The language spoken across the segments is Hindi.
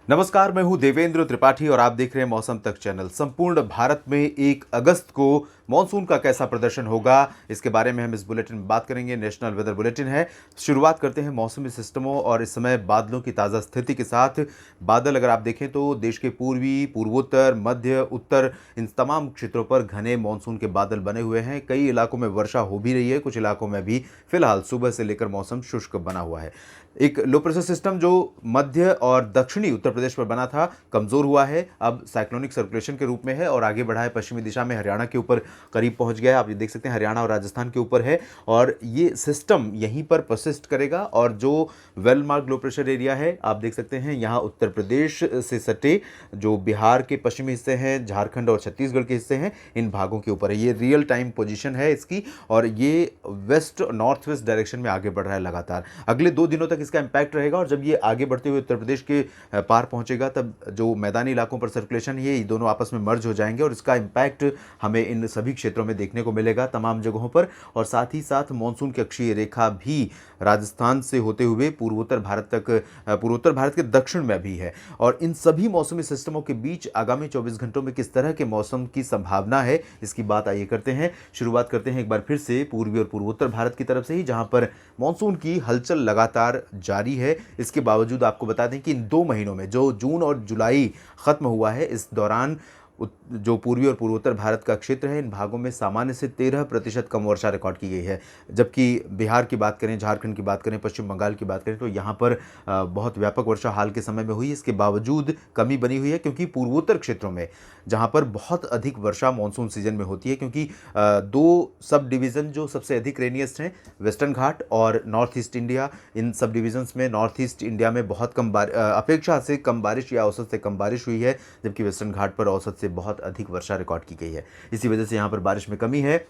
नमस्कार, मैं हूं देवेंद्र त्रिपाठी और आप देख रहे हैं मौसम तक चैनल। संपूर्ण भारत में 1 अगस्त को मॉनसून का कैसा प्रदर्शन होगा, इसके बारे में हम इस बुलेटिन में बात करेंगे। नेशनल वेदर बुलेटिन है। शुरुआत करते हैं मौसमी सिस्टमों और इस समय बादलों की ताज़ा स्थिति के साथ। बादल अगर आप देखें तो देश के पूर्वी, पूर्वोत्तर, मध्य, उत्तर इन तमाम क्षेत्रों पर घने मानसून के बादल बने हुए हैं। कई इलाकों में वर्षा हो भी रही है, कुछ इलाकों में भी फिलहाल सुबह से लेकर मौसम शुष्क बना हुआ है। एक लो प्रेशर सिस्टम जो मध्य और दक्षिणी उत्तर प्रदेश पर बना था, कमजोर हुआ है, अब साइक्लोनिक सर्कुलेशन के रूप में है और आगे बढ़ा है पश्चिमी दिशा में, हरियाणा के ऊपर करीब पहुंच गया है। आप ये देख सकते हैं हरियाणा और राजस्थान के ऊपर है और ये सिस्टम यहीं पर परसिस्ट करेगा। और जो well mark low pressure area है, आप देख सकते हैं यहाँ उत्तर प्रदेश से सटे जो बिहार के पश्चिमी हिस्से हैं, झारखंड और छत्तीसगढ़ के हिस्से हैं, इन भागों के ऊपर है। ये रियल टाइम पोजीशन है इसकी और ये वेस्ट नॉर्थ वेस्ट डायरेक्शन में आगे बढ़ रहा है लगातार। अगले 2 दिनों तक इसका इंपैक्ट रहेगा और जब ये आगे बढ़ते हुए उत्तर प्रदेश के पार पहुंचेगा तब जो मैदानी इलाकों पर सर्कुलेशन है, ये दोनों आपस में मर्ज हो जाएंगे और इसका इंपैक्ट हमें इन सभी क्षेत्रों में देखने को मिलेगा तमाम जगहों पर। और साथ ही साथ मानसून की अक्षीय रेखा भी राजस्थान से होते हुए पूर्वोत्तर भारत तक, पूर्वोत्तर भारत के दक्षिण में भी है। और इन सभी मौसमी सिस्टमों के बीच आगामी 24 घंटों में किस तरह के मौसम की संभावना है, इसकी बात आइए करते हैं। शुरुआत करते हैं एक बार फिर से पूर्वी और पूर्वोत्तर भारत की तरफ से ही, जहां पर मानसून की हलचल लगातार जारी है। इसके बावजूद आपको बता दें कि इन 2 महीनों में जो जून और जुलाई खत्म हुआ है, इस दौरान जो पूर्वी और पूर्वोत्तर भारत का क्षेत्र है, इन भागों में सामान्य से 13% कम वर्षा रिकॉर्ड की गई है। जबकि बिहार की बात करें, झारखंड की बात करें, पश्चिम बंगाल की बात करें तो यहाँ पर बहुत व्यापक वर्षा हाल के समय में हुई। इसके बावजूद कमी बनी हुई है क्योंकि पूर्वोत्तर क्षेत्रों में जहाँ पर बहुत अधिक वर्षा मानसून सीजन में होती है, क्योंकि 2 सब डिवीज़न जो सबसे अधिक रेनियस्ट हैं, वेस्टर्न घाट और नॉर्थ ईस्ट इंडिया। इन सब डिवीजन्स में नॉर्थ ईस्ट इंडिया में बहुत कम अपेक्षा से कम बारिश या औसत से कम बारिश हुई है, जबकि वेस्टर्न घाट पर औसत से बहुत अधिक वर्षा रिकॉर्ड की गई है। इसी वजह से यहाँ पर बारिश में कमी है।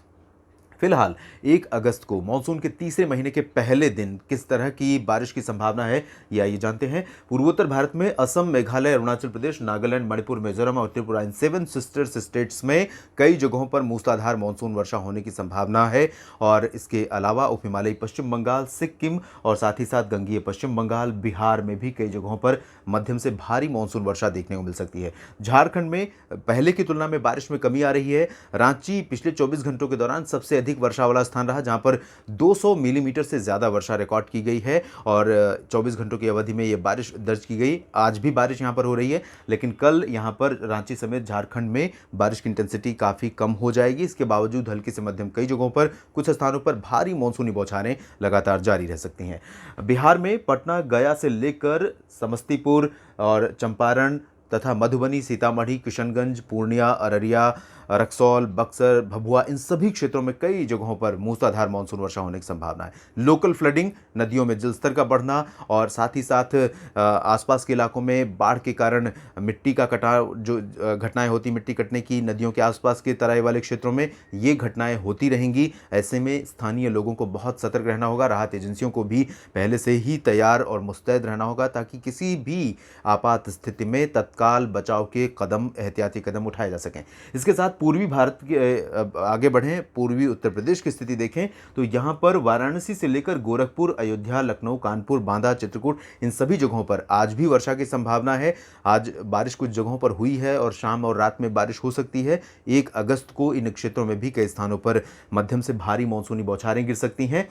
फिलहाल 1 अगस्त को मानसून के तीसरे महीने के पहले दिन किस तरह की बारिश की संभावना है, ये आइए जानते हैं। पूर्वोत्तर भारत में असम, मेघालय, अरुणाचल प्रदेश, नागालैंड, मणिपुर, मिजोरम और त्रिपुरा, इन 7 सिस्टर्स स्टेट्स में कई जगहों पर मूसलाधार मानसून वर्षा होने की संभावना है। और इसके अलावा उप हिमालयी पश्चिम बंगाल, सिक्किम और साथ ही साथ गंगीय पश्चिम बंगाल, बिहार में भी कई जगहों पर मध्यम से भारी मानसून वर्षा देखने को मिल सकती है। झारखंड में पहले की तुलना में बारिश में कमी आ रही है। रांची पिछले 24 घंटों के दौरान सबसे अधिक वर्षा वाला स्थान रहा, जहां पर 200 मिलीमीटर से ज्यादा वर्षा रिकॉर्ड की गई है और 24 घंटों की अवधि में यह बारिश दर्ज की गई। आज भी बारिश यहां पर हो रही है, लेकिन कल यहां पर रांची समेत झारखंड में बारिश की इंटेंसिटी काफी कम हो जाएगी। इसके बावजूद हल्की से मध्यम कई जगहों पर, कुछ स्थानों पर भारी मानसूनी बौछारें लगातार जारी रह सकती हैं। बिहार में पटना, गया से लेकर समस्तीपुर और चंपारण तथा मधुबनी, सीतामढ़ी, किशनगंज, पूर्णिया, अररिया, रक्सौल, बक्सर, भभुआ, इन सभी क्षेत्रों में कई जगहों पर मूसलाधार मानसून वर्षा होने की संभावना है। लोकल फ्लडिंग, नदियों में जलस्तर का बढ़ना और साथ ही साथ आसपास के इलाकों में बाढ़ के कारण मिट्टी का कटाव, जो घटनाएं होती मिट्टी कटने की नदियों के आसपास के तराई वाले क्षेत्रों में, ये घटनाएं होती रहेंगी। ऐसे में स्थानीय लोगों को बहुत सतर्क रहना होगा। राहत एजेंसियों को भी पहले से ही तैयार और मुस्तैद रहना होगा ताकि किसी भी आपात स्थिति में तत्काल बचाव के कदम, एहतियाती कदम उठाए जा सकें। इसके साथ पूर्वी भारत के आगे बढ़ें, पूर्वी उत्तर प्रदेश की स्थिति देखें तो यहां पर वाराणसी से लेकर गोरखपुर, अयोध्या, लखनऊ, कानपुर, बांदा, चित्रकूट, इन सभी जगहों पर आज भी वर्षा की संभावना है। आज बारिश कुछ जगहों पर हुई है और शाम और रात में बारिश हो सकती है। 1 अगस्त को इन क्षेत्रों में भी कई स्थानों पर मध्यम से भारी मानसूनी बौछारें गिर सकती हैं।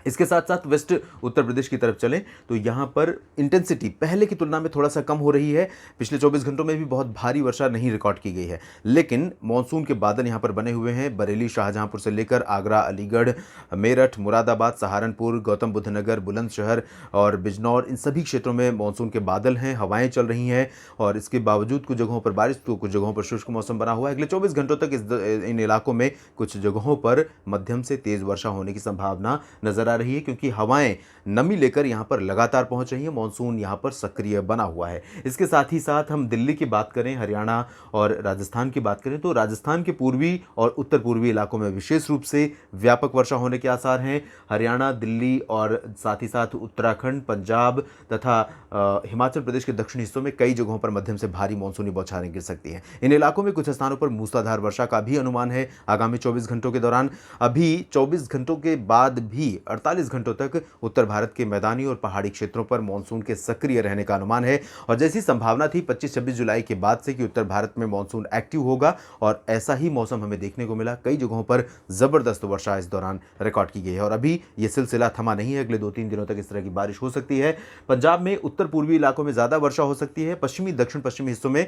इसके साथ साथ वेस्ट उत्तर प्रदेश की तरफ चलें तो यहाँ पर इंटेंसिटी पहले की तुलना में थोड़ा सा कम हो रही है। पिछले 24 घंटों में भी बहुत भारी वर्षा नहीं रिकॉर्ड की गई है, लेकिन मानसून के बादल यहाँ पर बने हुए हैं। बरेली, शाहजहांपुर से लेकर आगरा, अलीगढ़, मेरठ, मुरादाबाद, सहारनपुर, गौतम बुद्ध नगर, बुलंदशहर और बिजनौर, इन सभी क्षेत्रों में मानसून के बादल हैं, हवाएं चल रही हैं और इसके बावजूद कुछ जगहों पर बारिश तो कुछ जगहों पर शुष्क मौसम बना हुआ है। अगले 24 घंटों तक इन इलाकों में कुछ जगहों पर मध्यम से तेज वर्षा होने की संभावना नजर आ रही है, क्योंकि हवाएं नमी लेकर यहां पर लगातार पहुंच रही है। मानसून यहां पर सक्रिय बना हुआ है। इसके साथ ही साथ हम दिल्ली की बात करें, हरियाणा और राजस्थान की बात करें तो राजस्थान के पूर्वी और उत्तर पूर्वी इलाकों में विशेष रूप से व्यापक वर्षा होने के आसार हैं। हरियाणा, दिल्ली और साथ ही साथ उत्तराखंड, पंजाब तथा हिमाचल प्रदेश के दक्षिणी हिस्सों में कई जगहों पर मध्यम से भारी मानसूनी बौछारें गिर सकती हैं। इन इलाकों में कुछ स्थानों पर मूसलाधार वर्षा का भी अनुमान है आगामी 24 घंटों के दौरान। अभी 24 घंटों के बाद भी 48 घंटों तक उत्तर भारत के मैदानी और पहाड़ी क्षेत्रों पर मानसून के सक्रिय रहने का अनुमान है। और जैसी संभावना थी 25-26 जुलाई के बाद से कि उत्तर भारत में मानसून एक्टिव होगा, और ऐसा ही मौसम हमें देखने को मिला। कई जगहों पर जबरदस्त वर्षा इस दौरान रिकॉर्ड की गई है और अभी ये सिलसिला थमा नहीं है। अगले 2-3 दिनों तक इस तरह की बारिश हो सकती है। पंजाब में उत्तर पूर्वी इलाकों में ज्यादा वर्षा हो सकती है। पश्चिमी दक्षिण पश्चिमी हिस्सों में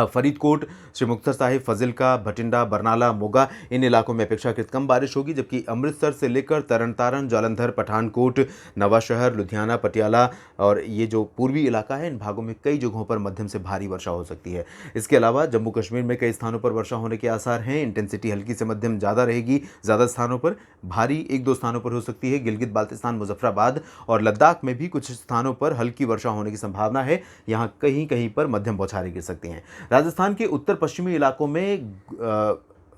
फरीदकोट, श्री मुक्तसर साहिब, फजिल्का, भटिंडा, बरनाला, मोगा, इन इलाकों में अपेक्षाकृत कम बारिश होगी। जबकि अमृतसर से लेकर तरन तारण, जालंधर, पठानकोट, नवाशहर, लुधियाना, पटियाला और ये जो पूर्वी इलाका है, इन भागों में कई जगहों पर मध्यम से भारी वर्षा हो सकती है। इसके अलावा जम्मू कश्मीर में कई स्थानों पर वर्षा होने के आसार हैं। इंटेंसिटी हल्की से मध्यम ज़्यादा रहेगी। ज़्यादा स्थानों पर भारी 1-2 स्थानों पर हो सकती है। गिलगित बाल्टिस्तान, मुजफ्फराबाद और लद्दाख में भी कुछ स्थानों पर हल्की वर्षा होने की संभावना है। यहाँ कहीं कहीं पर मध्यम बौछारें गिर सकती हैं। राजस्थान के उत्तर पश्चिमी इलाकों में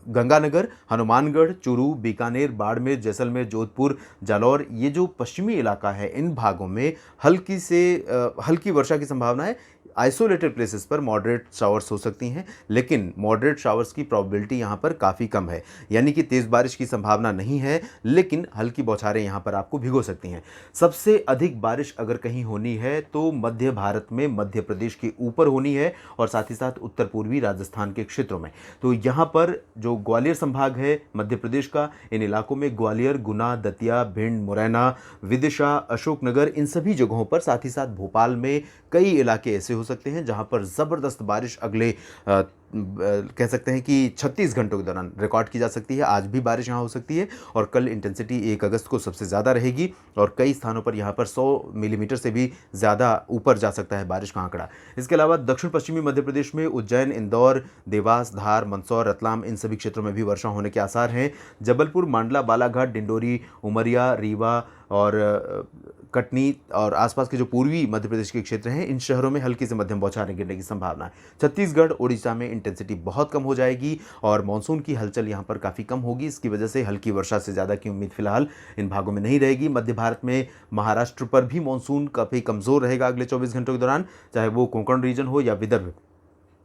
गंगानगर, हनुमानगढ़, चूरू, बीकानेर, बाड़मेर, जैसलमेर, जोधपुर, जालौर, ये जो पश्चिमी इलाका है, इन भागों में हल्की वर्षा की संभावना है। आइसोलेटेड प्लेसेस पर मॉडरेट शावर्स हो सकती हैं, लेकिन मॉडरेट शावर्स की प्रोबेबिलिटी यहाँ पर काफ़ी कम है। यानी कि तेज़ बारिश की संभावना नहीं है, लेकिन हल्की बौछारें यहाँ पर आपको भिगो सकती हैं। सबसे अधिक बारिश अगर कहीं होनी है तो मध्य भारत में मध्य प्रदेश के ऊपर होनी है और साथ ही साथ उत्तर पूर्वी राजस्थान के क्षेत्रों में। तो यहाँ पर जो ग्वालियर संभाग है मध्य प्रदेश का, इन इलाकों में ग्वालियर, गुना, दतिया, भिंड, मुरैना, विदिशा, अशोकनगर, इन सभी जगहों पर, साथ ही साथ भोपाल में कई इलाके ऐसे हो सकते हैं जहां पर ज़बरदस्त बारिश अगले कह सकते हैं कि 36 घंटों के दौरान रिकॉर्ड की जा सकती है। आज भी बारिश यहाँ हो सकती है और कल इंटेंसिटी 1 अगस्त को सबसे ज़्यादा रहेगी और कई स्थानों पर यहाँ पर 100 मिलीमीटर से भी ज़्यादा ऊपर जा सकता है बारिश का आंकड़ा। इसके अलावा दक्षिण पश्चिमी मध्य प्रदेश में उज्जैन, इंदौर, देवास, धार, मंदसौर, रतलाम, इन सभी क्षेत्रों में भी वर्षा होने के आसार हैं। जबलपुर, मांडला, बालाघाट, डिंडोरी, उमरिया, रीवा और कटनी और आसपास के जो पूर्वी मध्य प्रदेश के क्षेत्र हैं, इन शहरों में हल्की से मध्यम बौछारें गिरने की संभावना है। छत्तीसगढ़, ओडिशा में इंटेंसिटी बहुत कम हो जाएगी और मानसून की हलचल यहाँ पर काफ़ी कम होगी। इसकी वजह से हल्की वर्षा से ज़्यादा की उम्मीद फिलहाल इन भागों में नहीं रहेगी। मध्य भारत में महाराष्ट्र पर भी मानसून काफ़ी कमज़ोर रहेगा अगले 24 घंटों के दौरान, चाहे वो कोंकण रीजन हो या विदर्भ।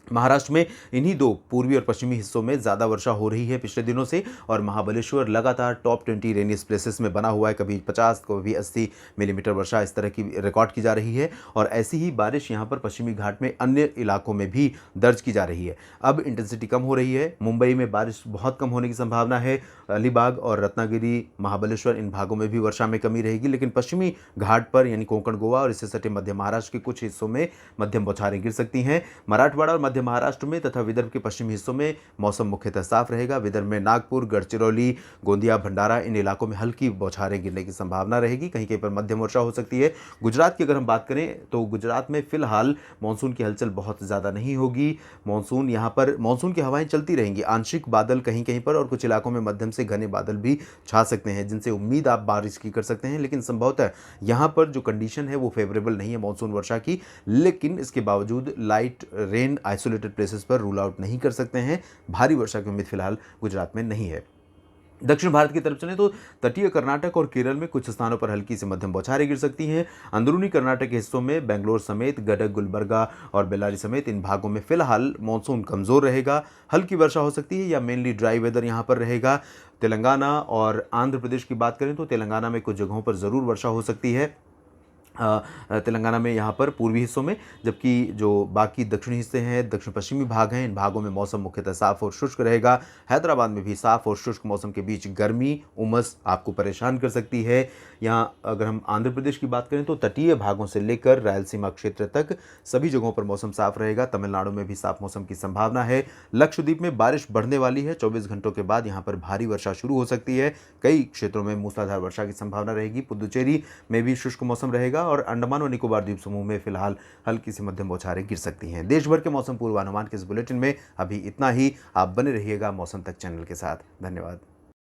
महाराष्ट्र में इन्हीं 2 पूर्वी और पश्चिमी हिस्सों में ज़्यादा वर्षा हो रही है पिछले दिनों से और महाबलेश्वर लगातार टॉप 20 रेनियस प्लेसेस में बना हुआ है। कभी 50, कभी 80 मिलीमीटर वर्षा इस तरह की रिकॉर्ड की जा रही है और ऐसी ही बारिश यहाँ पर पश्चिमी घाट में अन्य इलाकों में भी दर्ज की जा रही है। अब इंटेंसिटी कम हो रही है। मुंबई में बारिश बहुत कम होने की संभावना है। अलीबाग और रत्नागिरी, महाबलेश्वर, इन भागों में भी वर्षा में कमी रहेगी, लेकिन पश्चिमी घाट पर यानी कोंकण, गोवा और इससे सटे मध्य महाराष्ट्र के कुछ हिस्सों में मध्यम बौछारें गिर सकती हैं। मराठवाड़ा और मध्य महाराष्ट्र में तथा विदर्भ के पश्चिमी हिस्सों में मौसम मुख्यतः साफ रहेगा। विदर्भ में नागपुर, गढ़चिरौली, गोंदिया, भंडारा, इन इलाकों में हल्की बौछारें गिरने की संभावना रहेगी। कहीं कहीं पर मध्यम वर्षा हो सकती है। गुजरात की अगर हम बात करें तो गुजरात में फिलहाल मानसून की हलचल बहुत ज़्यादा नहीं होगी। मानसून की हवाएं चलती रहेंगी। आंशिक बादल कहीं कहीं पर और कुछ इलाकों में मध्यम से घने बादल भी छा सकते हैं, जिनसे उम्मीद आप बारिश की कर सकते हैं, लेकिन संभवतः यहाँ पर जो कंडीशन है वो फेवरेबल नहीं है मानसून वर्षा की। लेकिन इसके बावजूद लाइट रेन आइसोलेटेड प्लेसेस पर रूल आउट नहीं कर सकते हैं। भारी वर्षा की उम्मीद फिलहाल गुजरात में नहीं है। दक्षिण भारत की तरफ चलें तो तटीय कर्नाटक और केरल में कुछ स्थानों पर हल्की से मध्यम बौछारें गिर सकती हैं। अंदरूनी कर्नाटक के हिस्सों में बेंगलोर समेत गदग, गुलबर्गा और बेल्लारी समेत इन भागों में फिलहाल मानसून कमज़ोर रहेगा। हल्की वर्षा हो सकती है या मेनली ड्राई वेदर यहाँ पर रहेगा। तेलंगाना और आंध्र प्रदेश की बात करें तो तेलंगाना में कुछ जगहों पर ज़रूर वर्षा हो सकती है, तेलंगाना में यहाँ पर पूर्वी हिस्सों में, जबकि जो बाकी दक्षिणी हिस्से हैं, दक्षिण पश्चिमी भाग हैं, इन भागों में मौसम मुख्यतः साफ और शुष्क रहेगा। हैदराबाद में भी साफ और शुष्क मौसम के बीच गर्मी, उमस आपको परेशान कर सकती है। यहाँ अगर हम आंध्र प्रदेश की बात करें तो तटीय भागों से लेकर रायलसीमा क्षेत्र तक सभी जगहों पर मौसम साफ रहेगा। तमिलनाडु में भी साफ मौसम की संभावना है। लक्षद्वीप में बारिश बढ़ने वाली है। 24 घंटों के बाद यहाँ पर भारी वर्षा शुरू हो सकती है। कई क्षेत्रों में मूसलाधार वर्षा की संभावना रहेगी। पुदुचेरी में भी शुष्क मौसम रहेगा और अंडमान और निकोबार द्वीप समूह में फिलहाल हल्की से मध्यम बौछारें गिर सकती हैं। देश भर के मौसम पूर्वानुमान के इस बुलेटिन में अभी इतना ही। आप बने रहिएगा मौसम तक चैनल के साथ। धन्यवाद।